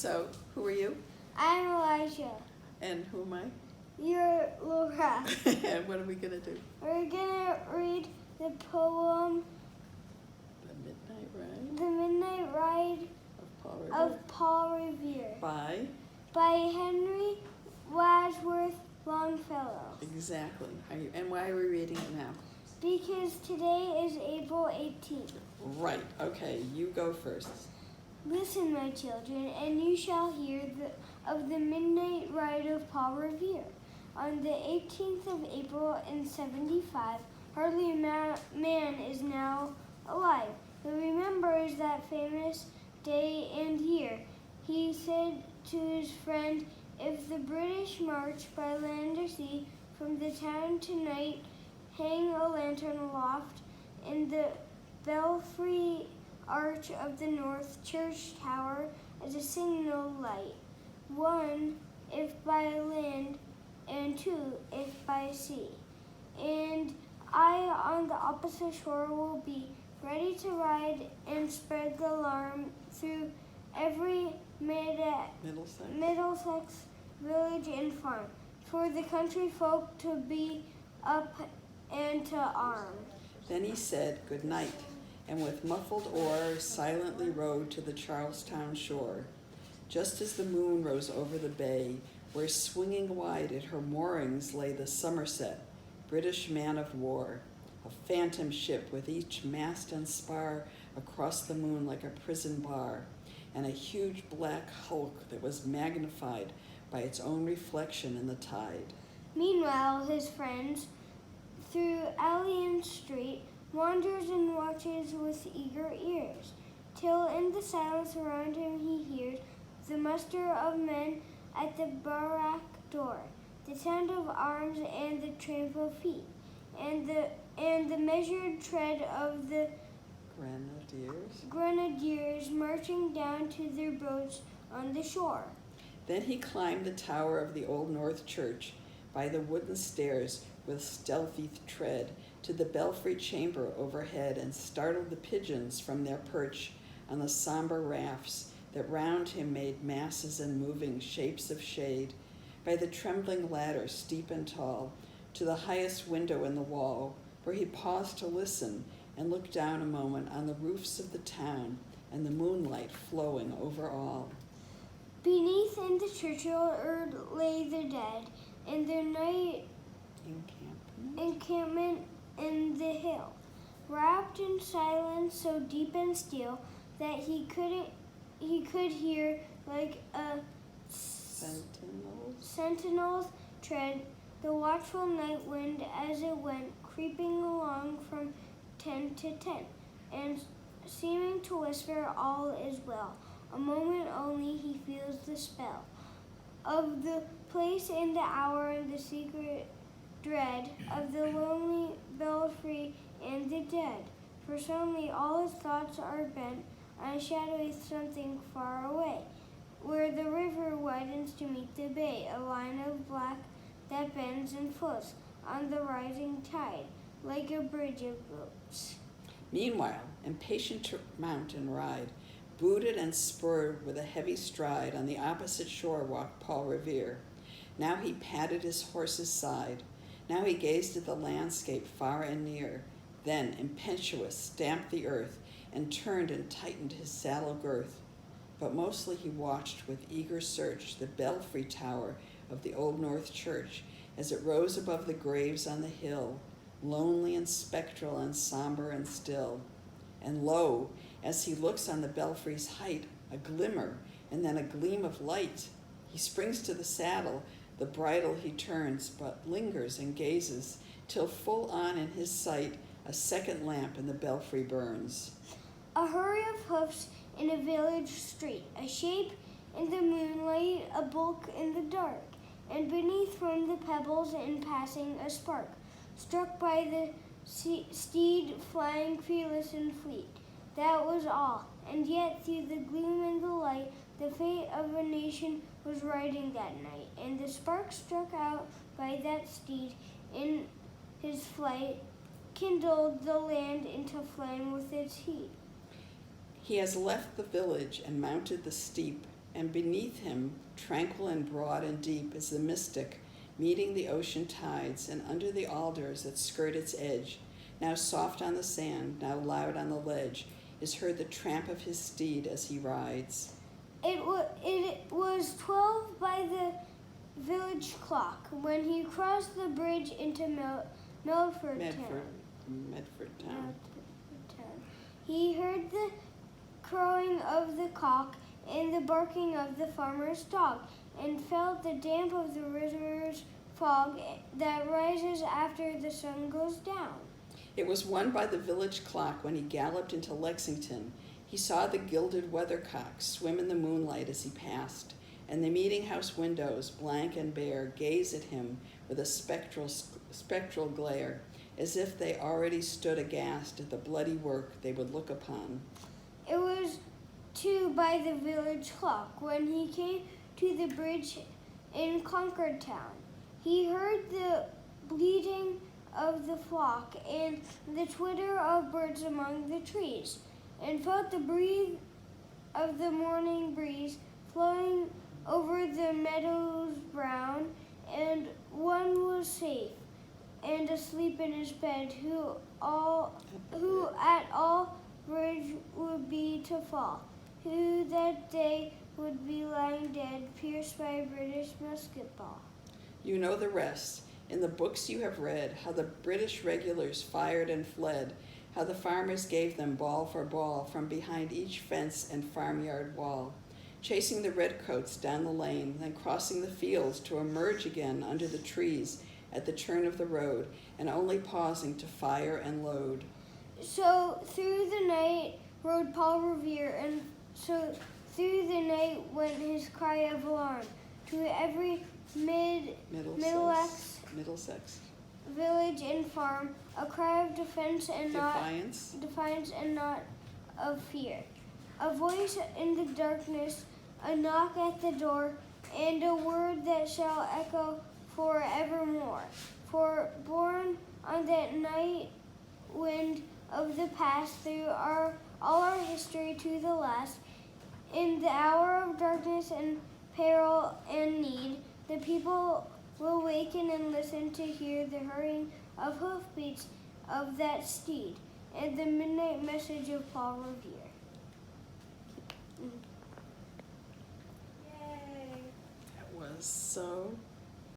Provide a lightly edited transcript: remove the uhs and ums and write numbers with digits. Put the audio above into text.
So, who are you? I'm Elijah. And who am I? You're Laura. And what are we going to do? We're gonna read the poem The Midnight Ride The Midnight Ride of Paul Revere. of Paul Revere By Henry Wadsworth Longfellow. exactly. And why are we reading it now? Because today is April 18th. Right. Okay, you go first. Listen, my children, and you shall hear of the midnight ride of Paul Revere. On the 18th of April in 75, hardly a man is now alive who remembers that famous day and year. He said to his friend, "If the British march by land or sea from the town tonight, hang a lantern aloft in the belfry arch of the North Church tower as a signal light. One, if by land, and two, if by sea. And I on the opposite shore will be, ready to ride and spread the alarm through every Middlesex village and farm, for the country folk to be up and to arm." Then he said, "Good night," and with muffled oar silently rowed to the Charlestown shore. Just as the moon rose over the bay, where swinging wide at her moorings lay the Somerset, British man of war, a phantom ship with each mast and spar across the moon like a prison bar, and a huge black hulk that was magnified by its own reflection in the tide. Meanwhile, his friends, through alley and street, wanders and watches with eager ears, till in the silence around him he hears the muster of men at the barrack door, the sound of arms and the tramp of feet, and the measured tread of the grenadiers marching down to their boats on the shore. Then he climbed the tower of the Old North Church by the wooden stairs with stealthy tread to the belfry chamber overhead, and startled the pigeons from their perch on the somber rafts that round him made masses and moving shapes of shade, by the trembling ladder steep and tall, to the highest window in the wall, where he paused to listen and look down a moment on the roofs of the town and the moonlight flowing over all. Beneath in the churchyard lay the dead, in their night encampment in the hill, wrapped in silence so deep and still that he could hear, like a sentinel's tread, the watchful night wind as it went creeping along from tent to tent, and seeming to whisper all is well. A moment only he feels the spell of the place and the hour and the secret dread of the lonely belfry and the dead, for suddenly all his thoughts are bent on a shadowy something far away, where the river widens to meet the bay, a line of black that bends and floats on the rising tide, like a bridge of boats. Meanwhile, impatient to mount and ride, booted and spurred with a heavy stride, on the opposite shore walked Paul Revere. Now he patted his horse's side. Now he gazed at the landscape far and near. Then, impetuous, stamped the earth and turned and tightened his saddle girth. But mostly he watched with eager search the belfry tower of the Old North Church as it rose above the graves on the hill, lonely and spectral and somber and still. And lo, as he looks on the belfry's height, a glimmer and then a gleam of light. He springs to the saddle, the bridle he turns, but lingers and gazes, till full on in his sight a second lamp in the belfry burns. A hurry of hoofs in a village street, a shape in the moonlight, a bulk in the dark, and beneath from the pebbles in passing a spark, struck by the steed flying fearless and fleet. That was all, and yet through the gloom and the light, the fate of a nation was riding that night, and the spark struck out by that steed in his flight kindled the land into flame with its heat. He has left the village and mounted the steep and beneath him, tranquil and broad and deep, is the mystic, meeting the ocean tides, and under the alders that skirt its edge, now soft on the sand, now loud on the ledge, is heard the tramp of his steed as he rides. It was 12 by the village clock when he crossed the bridge into Medford Town. He heard the crowing of the cock and the barking of the farmer's dog, and felt the damp of the river's fog that rises after the sun goes down. It was 1 by the village clock when he galloped into Lexington. He saw the gilded weathercock swim in the moonlight as he passed, and the meeting-house windows, blank and bare, gaze at him with a spectral glare, as if they already stood aghast at the bloody work they would look upon. It was 2 by the village clock when he came to the bridge in Concord Town. He heard the bleating of the flock and the twitter of birds among the trees, and felt the breeze of the morning breeze flowing over the meadows brown, and one was safe and asleep in his bed who at all bridge would be to fall, who that day would be lying dead, pierced by a British musket ball. You know the rest. In the books you have read, how the British regulars fired and fled, how the farmers gave them ball for ball from behind each fence and farmyard wall, chasing the redcoats down the lane, then crossing the fields to emerge again under the trees at the turn of the road, and only pausing to fire and load. So through the night rode Paul Revere, and so through the night went his cry of alarm to every Middlesex village and farm, a cry of defiance and not of fear. A voice in the darkness, a knock at the door, and a word that shall echo forevermore. For borne on that night wind of the past, through all our history to the last, in the hour of darkness and peril and need, the people will waken and listen to hear the hurrying of hoofbeats of that steed, and the midnight message of Paul Revere. Yay! That was so